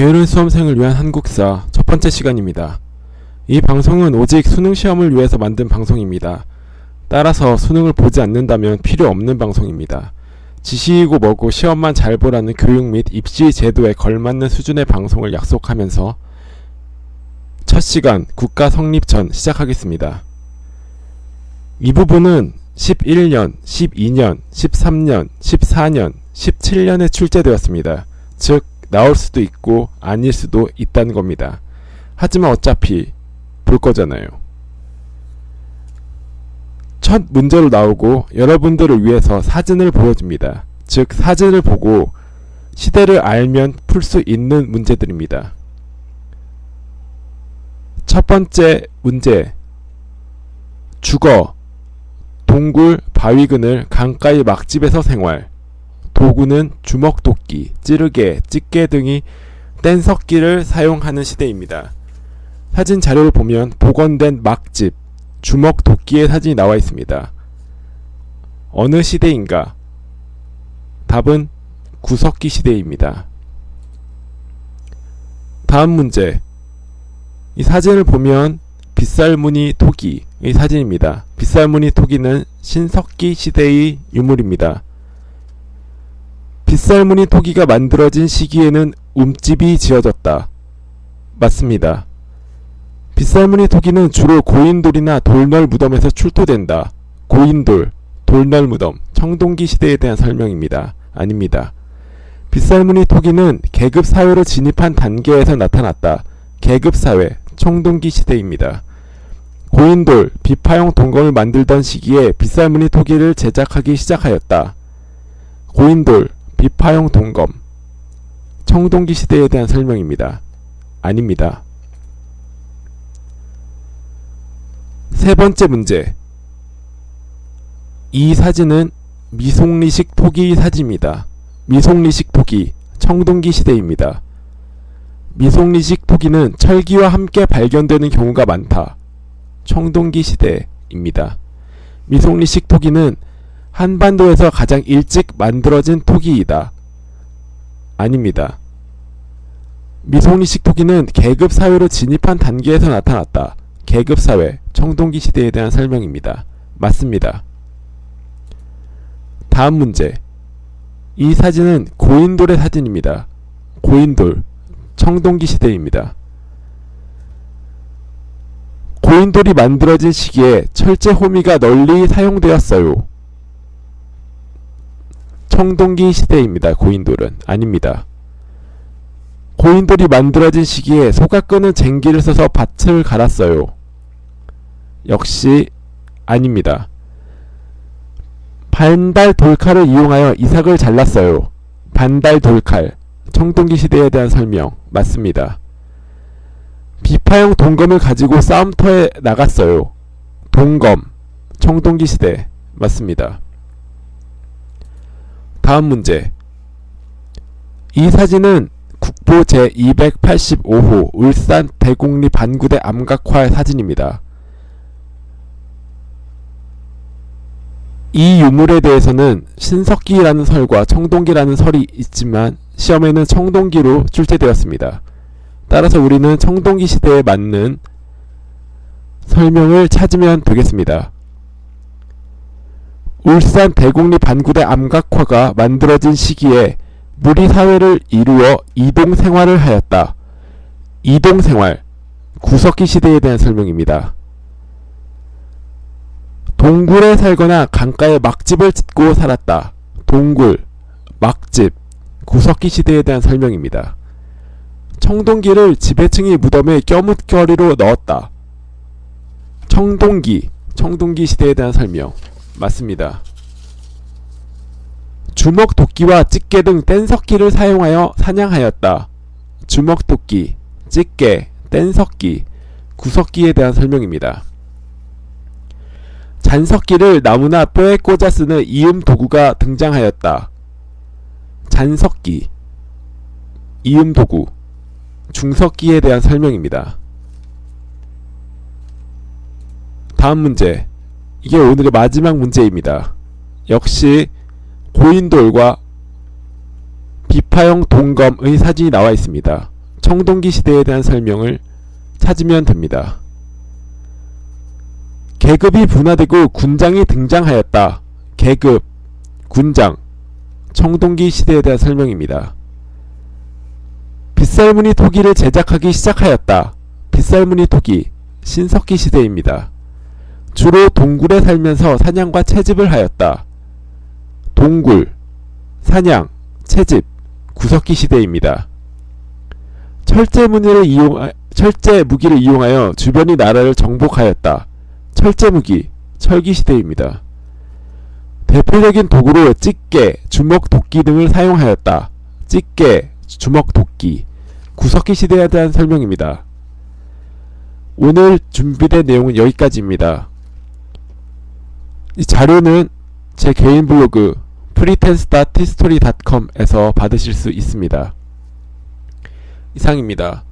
게으른 수험생을 위한 한국사 첫 번째 시간입니다. 이 방송은 오직 수능 시험을 위해서 만든 방송입니다. 따라서 수능을 보지 않는다면 필요 없는 방송입니다. 지식이고 뭐고 시험만 잘 보라는 교육 및 입시 제도에 걸맞는 수준의 방송을 약속하면서 첫 시간 국가 성립 전 시작하겠습니다. 이 부분은 11년, 12년, 13년, 14년, 17년에 출제되었습니다. 즉 나올 수도 있고 아닐 수도 있다는 겁니다. 하지만 어차피 볼 거잖아요. 첫 문제로 나오고 여러분들을 위해서 사진을 보여줍니다. 즉 사진을 보고 시대를 알면 풀 수 있는 문제들입니다. 첫 번째 문제. 주거, 동굴, 바위 그늘, 강가의 막집에서 생활. 도구는 주먹, 도끼, 찌르개, 집게 등이 뗀석기를 사용하는 시대입니다. 사진 자료를 보면 복원된 막집, 주먹, 도끼의 사진이 나와 있습니다. 어느 시대인가? 답은 구석기 시대입니다. 다음 문제. 이 사진을 보면 빗살무늬 토기의 사진입니다. 빗살무늬 토기는 신석기 시대의 유물입니다. 빗살무늬 토기가 만들어진 시기에는 움집이 지어졌다. 맞습니다. 빗살무늬 토기는 주로 고인돌이나 돌널 무덤에서 출토된다. 고인돌, 돌널 무덤, 청동기 시대에 대한 설명입니다. 아닙니다. 빗살무늬 토기는 계급사회로 진입한 단계에서 나타났다. 계급사회, 청동기 시대입니다. 고인돌, 비파용 동검을 만들던 시기에 빗살무늬 토기를 제작하기 시작하였다. 고인돌, 비파용 동검, 청동기 시대에 대한 설명입니다. 아닙니다. 세 번째 문제. 이 사진은 미송리식 토기 사진입니다. 미송리식 토기, 청동기 시대입니다. 미송리식 토기는 철기와 함께 발견되는 경우가 많다. 청동기 시대입니다. 미송리식 토기는 한반도에서 가장 일찍 만들어진 토기이다. 아닙니다. 미송리식 토기는 계급사회로 진입한 단계에서 나타났다. 계급사회, 청동기 시대에 대한 설명입니다. 맞습니다. 다음 문제. 이 사진은 고인돌의 사진입니다. 고인돌, 청동기 시대입니다. 고인돌이 만들어진 시기에 철제 호미가 널리 사용되었어요. 청동기 시대입니다. 고인돌은 아닙니다. 고인돌이 만들어진 시기에 소가 끄는 쟁기를 써서 밭을 갈았어요. 역시 아닙니다. 반달 돌칼을 이용하여 이삭을 잘랐어요. 반달 돌칼, 청동기 시대에 대한 설명. 맞습니다. 비파용 동검을 가지고 싸움터에 나갔어요. 동검, 청동기 시대. 맞습니다. 다음 문제. 이 사진은 국보 제285호 울산 대곡리 반구대 암각화 사진입니다. 이 유물에 대해서는 신석기라는 설과 청동기라는 설이 있지만 시험에는 청동기로 출제되었습니다. 따라서 우리는 청동기 시대에 맞는 설명을 찾으면 되겠습니다. 울산 대곡리 반구대 암각화가 만들어진 시기에 무리사회를 이루어 이동생활을 하였다. 이동생활, 구석기 시대에 대한 설명입니다. 동굴에 살거나 강가에 막집을 짓고 살았다. 동굴, 막집, 구석기 시대에 대한 설명입니다. 청동기를 지배층이 무덤에 껴묻거리로 넣었다. 청동기, 청동기 시대에 대한 설명. 맞습니다. 주먹, 도끼와 집게 등 뗀석기를 사용하여 사냥하였다. 주먹, 도끼, 집게, 뗀석기, 구석기에 대한 설명입니다. 잔석기를 나무나 뼈에 꽂아 쓰는 이음 도구가 등장하였다. 잔석기, 이음 도구, 중석기에 대한 설명입니다. 다음 문제. 이게 오늘의 마지막 문제입니다. 역시 고인돌과 비파용 동검의 사진이 나와 있습니다. 청동기 시대에 대한 설명을 찾으면 됩니다. 계급이 분화되고 군장이 등장하였다. 계급, 군장, 청동기 시대에 대한 설명입니다. 빗살무늬 토기를 제작하기 시작하였다. 빗살무늬 토기, 신석기 시대입니다. 주로 동굴에 살면서 사냥과 채집을 하였다. 동굴, 사냥, 채집, 구석기 시대입니다. 철제 무기를 이용하여 주변의 나라를 정복하였다. 철제 무기, 철기 시대입니다. 대표적인 도구로 찌개, 주먹, 도끼 등을 사용하였다. 찌개, 주먹, 도끼, 구석기 시대에 대한 설명입니다. 오늘 준비된 내용은 여기까지입니다. 이 자료는 제 개인 블로그 pretense.tstory.com에서 받으실 수 있습니다. 이상입니다.